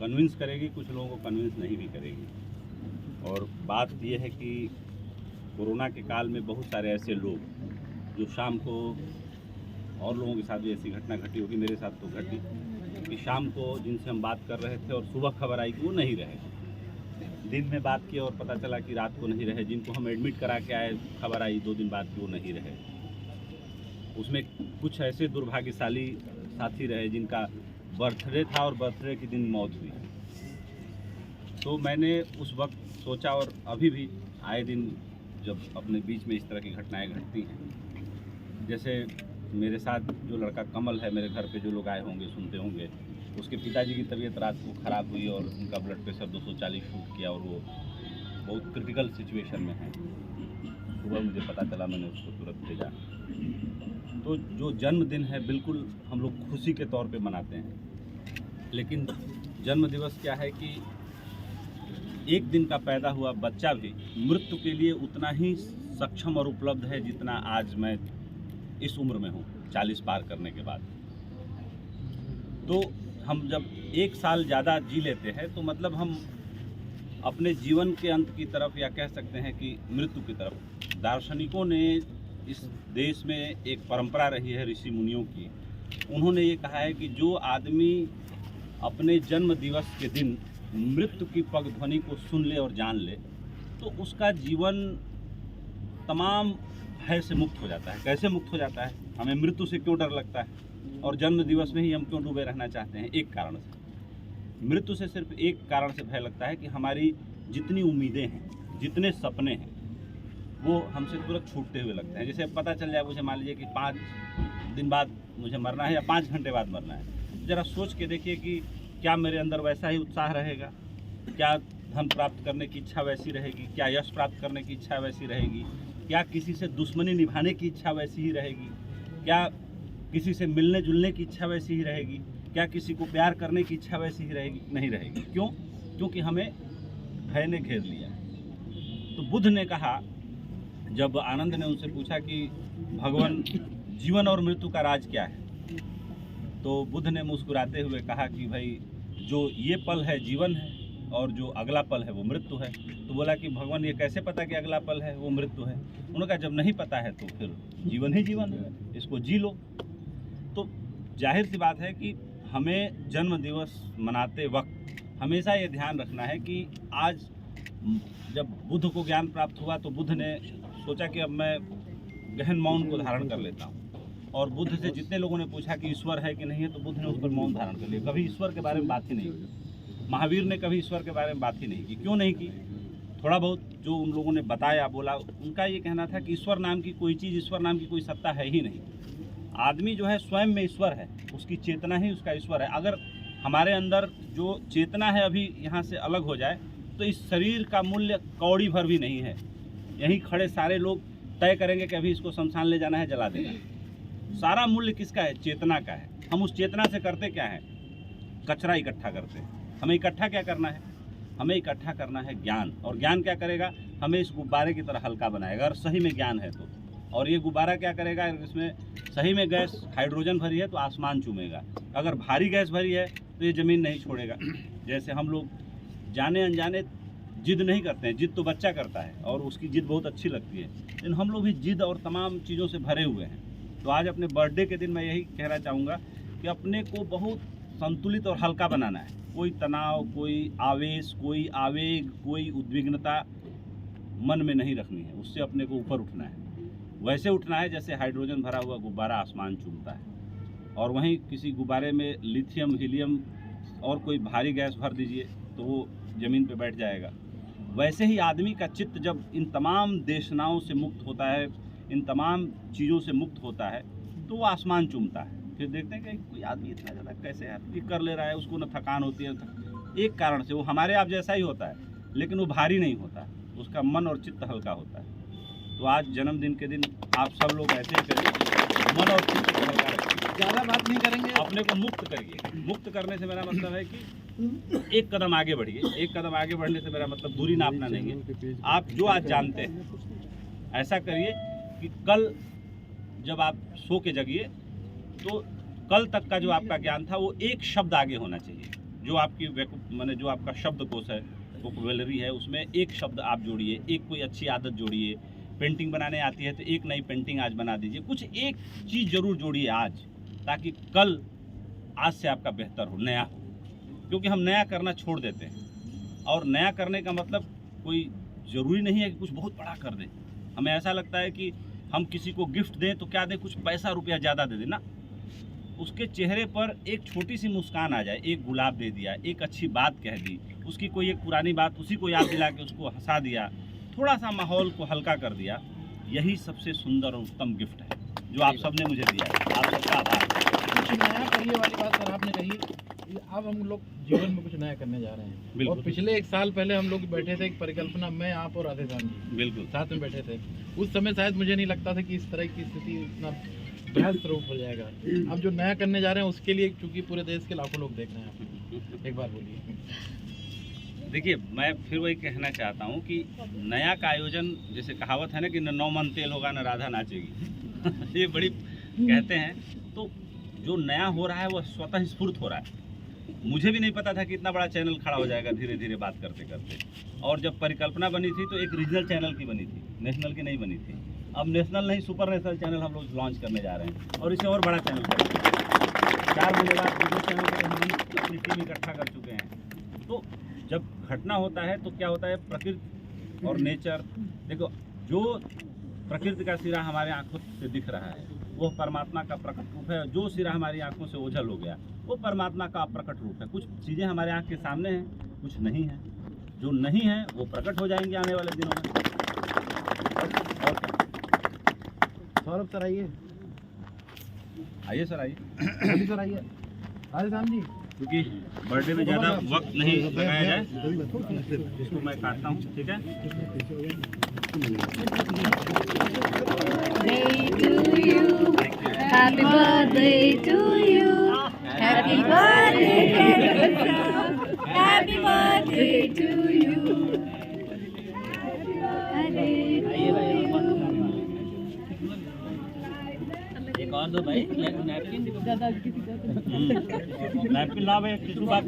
Convince करेगी, कुछ लोगों को कन्विंस नहीं भी करेगी। और बात यह है कि कोरोना के काल में बहुत सारे ऐसे लोग जो शाम को, और लोगों के साथ भी ऐसी घटना घटी होगी, मेरे साथ तो घटी, कि शाम को जिनसे हम बात कर रहे थे और सुबह खबर आई कि वो नहीं रहे, दिन में बात की और पता चला कि रात को नहीं रहे, जिनको हम एडमिट करा के आए खबर आई 2 दिन बाद कि वो नहीं रहे। उसमें कुछ ऐसे दुर्भाग्यशाली साथी रहे जिनका बर्थडे था और बर्थडे के दिन मौत हुई। तो मैंने उस वक्त सोचा, और अभी भी आए दिन जब अपने बीच में इस तरह की घटनाएं घटती हैं, जैसे मेरे साथ जो लड़का कमल है, मेरे घर पे जो लोग आए होंगे सुनते होंगे, उसके पिताजी की तबीयत रात को ख़राब हुई और उनका ब्लड प्रेशर 240 शूट किया और वो बहुत क्रिटिकल सिचुएशन में है। सुबह मुझे पता चला, मैंने उसको तुरंत भेजा। तो जो जन्मदिन है बिल्कुल हम लोग खुशी के तौर पे मनाते हैं, लेकिन जन्मदिवस क्या है कि एक दिन का पैदा हुआ बच्चा भी मृत्यु के लिए उतना ही सक्षम और उपलब्ध है जितना आज मैं इस उम्र में हूँ, 40 पार करने के बाद। तो हम जब 1 साल ज़्यादा जी लेते हैं तो मतलब हम अपने जीवन के अंत की तरफ, या कह सकते हैं कि मृत्यु की तरफ। दार्शनिकों ने इस देश में एक परंपरा रही है ऋषि मुनियों की, उन्होंने ये कहा है कि जो आदमी अपने जन्म दिवस के दिन मृत्यु की पगध्वनि को सुन ले और जान ले तो उसका जीवन तमाम भय से मुक्त हो जाता है। कैसे मुक्त हो जाता है? हमें मृत्यु से क्यों डर लगता है और जन्म दिवस में ही हम क्यों डूबे रहना चाहते हैं? एक कारण से। मृत्यु से सिर्फ एक कारण से भय लगता है कि हमारी जितनी उम्मीदें हैं, जितने सपने हैं, वो हमसे तुरंत छूटते हुए लगते हैं। जैसे पता चल जाए मुझे, मान लीजिए कि 5 दिन बाद मुझे मरना है या 5 घंटे बाद मरना है, ज़रा सोच के देखिए कि क्या मेरे अंदर वैसा ही उत्साह रहेगा? क्या धन प्राप्त करने की इच्छा वैसी रहेगी? क्या यश प्राप्त करने की इच्छा वैसी रहेगी? क्या किसी से दुश्मनी निभाने की इच्छा वैसी ही रहेगी? क्या किसी से मिलने जुलने की इच्छा वैसी ही रहेगी? क्या किसी को प्यार करने की इच्छा वैसी ही रहेगी? नहीं रहेगी। क्यों? क्योंकि हमें भय ने घेर लिया है। तो बुद्ध ने कहा, जब आनंद ने उनसे पूछा कि भगवान, जीवन और मृत्यु का राज क्या है, तो बुद्ध ने मुस्कुराते हुए कहा कि भाई जो ये पल है जीवन है और जो अगला पल है वो मृत्यु है। तो बोला कि भगवान ये कैसे पता कि अगला पल है वो मृत्यु है? उन्होंने कहा जब नहीं पता है तो फिर जीवन ही जीवन है, इसको जी लो। तो जाहिर सी बात है कि हमें जन्म दिवस मनाते वक्त हमेशा ये ध्यान रखना है कि आज जब बुद्ध को ज्ञान प्राप्त हुआ तो बुद्ध ने सोचा कि अब मैं गहन मौन को धारण कर लेता हूँ, और बुद्ध से जितने लोगों ने पूछा कि ईश्वर है कि नहीं है, तो बुद्ध ने उस पर मौन धारण कर लिया। कभी ईश्वर के बारे में बात ही नहीं की। महावीर ने कभी ईश्वर के बारे में बात ही नहीं की। क्यों नहीं की? थोड़ा बहुत जो उन लोगों ने बताया, बोला, उनका ये कहना था कि ईश्वर नाम की कोई चीज़, ईश्वर नाम की कोई सत्ता है ही नहीं। आदमी जो है स्वयं में ईश्वर है, उसकी चेतना ही उसका ईश्वर है। अगर हमारे अंदर जो चेतना है अभी यहाँ से अलग हो जाए तो इस शरीर का मूल्य कौड़ी भर भी नहीं है। यहीं खड़े सारे लोग तय करेंगे कि अभी इसको शमशान ले जाना है, जला देना। सारा मूल्य किसका है? चेतना का है। हम उस चेतना से करते क्या है? कचरा इकट्ठा करते हैं। हमें इकट्ठा क्या करना है? हमें इकट्ठा करना है ज्ञान। और ज्ञान क्या करेगा? हमें इस गुब्बारे की तरह हल्का बनाएगा, अगर सही में ज्ञान है तो। और ये गुब्बारा क्या करेगा? इसमें सही में गैस हाइड्रोजन भरी है तो आसमान चूमेगा, अगर भारी गैस भरी है तो ये ज़मीन नहीं छोड़ेगा। जैसे हम लोग जाने अनजाने जिद नहीं करते हैं, जिद तो बच्चा करता है और उसकी जिद बहुत अच्छी लगती है, लेकिन हम लोग भी जिद और तमाम चीज़ों से भरे हुए हैं। तो आज अपने बर्थडे के दिन मैं यही कहना चाहूँगा कि अपने को बहुत संतुलित और हल्का बनाना है। कोई तनाव, कोई आवेश, कोई आवेग, कोई उद्विग्नता मन में नहीं रखनी है। उससे अपने को ऊपर उठना है। वैसे उठना है जैसे हाइड्रोजन भरा हुआ गुब्बारा आसमान चूमता है, और वहीं किसी गुब्बारे में लिथियम, हीलियम और कोई भारी गैस भर दीजिए तो वो ज़मीन पे बैठ जाएगा। वैसे ही आदमी का चित्त जब इन तमाम देशनाओं से मुक्त होता है, इन तमाम चीज़ों से मुक्त होता है, तो वो आसमान चूमता है। फिर देखते हैं कि कोई आदमी इतना ज़्यादा कैसे ये कर ले रहा है, उसको न थकान होती है। एक कारण से वो हमारे आप जैसा ही होता है, लेकिन वो भारी नहीं होता, उसका मन और चित्त हल्का होता है। तो आज जन्मदिन के दिन आप सब लोग ऐसे ही करिए, मन और चित्त को हल्का रखिए। ज़्यादा बात नहीं करेंगे, अपने को मुक्त करिए। मुक्त करने से मेरा मतलब है कि एक कदम आगे बढ़िए। एक कदम आगे बढ़ने से मेरा मतलब दूरी नापना नहीं है। आप जो आज जानते हैं ऐसा करिए कि कल जब आप सो के जगिए तो कल तक का जो आपका ज्ञान था वो एक शब्द आगे होना चाहिए। जो आपकी माने जो आपका शब्दकोश है, वोकैबुलरी है, उसमें एक शब्द आप जोड़िए, एक कोई अच्छी आदत जोड़िए। पेंटिंग बनाने आती है तो एक नई पेंटिंग आज बना दीजिए। कुछ एक चीज़ ज़रूर जोड़िए आज, ताकि कल आज से आपका बेहतर हो, नया हो। क्योंकि हम नया करना छोड़ देते हैं, और नया करने का मतलब कोई ज़रूरी नहीं है कि कुछ बहुत बड़ा कर दें। हमें ऐसा लगता है कि हम किसी को गिफ्ट दें तो क्या दें, कुछ पैसा रुपया ज़्यादा दे दें ना, उसके चेहरे पर एक छोटी सी मुस्कान आ जाए, एक गुलाब दे दिया, एक अच्छी बात कह दी, उसकी कोई एक पुरानी बात उसी को याद दिला के उसको हंसा दिया, थोड़ा सा माहौल को हल्का कर दिया, यही सबसे सुंदर और उत्तम गिफ्ट है जो आप सबने मुझे दिया है। आप सबका आभार। कुछ नया करिए वाली बात सर आपने कही, अब हम लोग जीवन में कुछ नया करने जा रहे हैं। और पिछले 1 साल पहले हम लोग बैठे थे, एक परिकल्पना, मैं, आप और राधे श्याम जी बिल्कुल साथ में बैठे थे। उस समय शायद मुझे नहीं लगता था कि इस तरह की स्थिति इतना भयानक रूप हो जाएगा। अब जो नया करने जा रहे हैं उसके लिए, चूंकि पूरे देश के लाखों लोग देख रहे हैं, एक बार बोलिए। देखिए, मैं फिर वही कहना चाहता हूँ कि नया का आयोजन, जैसे कहावत है ना कि न 9 मन तेल होगा न राधा नाचेगी ये बड़ी कहते हैं। तो जो नया हो रहा है वो स्वतः स्फूर्त हो रहा है। मुझे भी नहीं पता था कि इतना बड़ा चैनल खड़ा हो जाएगा धीरे धीरे बात करते करते। और जब परिकल्पना बनी थी तो एक रीजनल चैनल की बनी थी, नेशनल की नहीं बनी थी। अब नेशनल नहीं, सुपर नेशनल चैनल हम लोग लॉन्च करने जा रहे हैं, और इसे और बड़ा चैनल करेंगे। 4 महीने बाद दूसरे चैनल पर हम अपनी टीम इकट्ठा कर चुके हैं। तो जब घटना होता है तो क्या होता है, प्रकृति और नेचर, देखो जो प्रकृति का सिरा हमारे आंखों से दिख रहा है वो परमात्मा का प्रकट रूप है। जो सिरा हमारी आंखों से ओझल हो गया वो परमात्मा का प्रकट रूप है। कुछ चीज़ें हमारे आंख के सामने हैं, कुछ नहीं है। जो नहीं है वो प्रकट हो जाएंगे आने वाले दिनों में। और क्या? सौरभ सर आइए, आइए सर, आइए। जल्दी सर आइए। राधे श्याम जी, क्योंकि बर्थडे में ज़्यादा वक्त नहीं लगाया जाए, इसको मैं काटता हूँ, ठीक है। Happy birthday to you. Happy birthday. Happy birthday to you. एक और दो भाई, नैपकिन ला भाई, किसी बात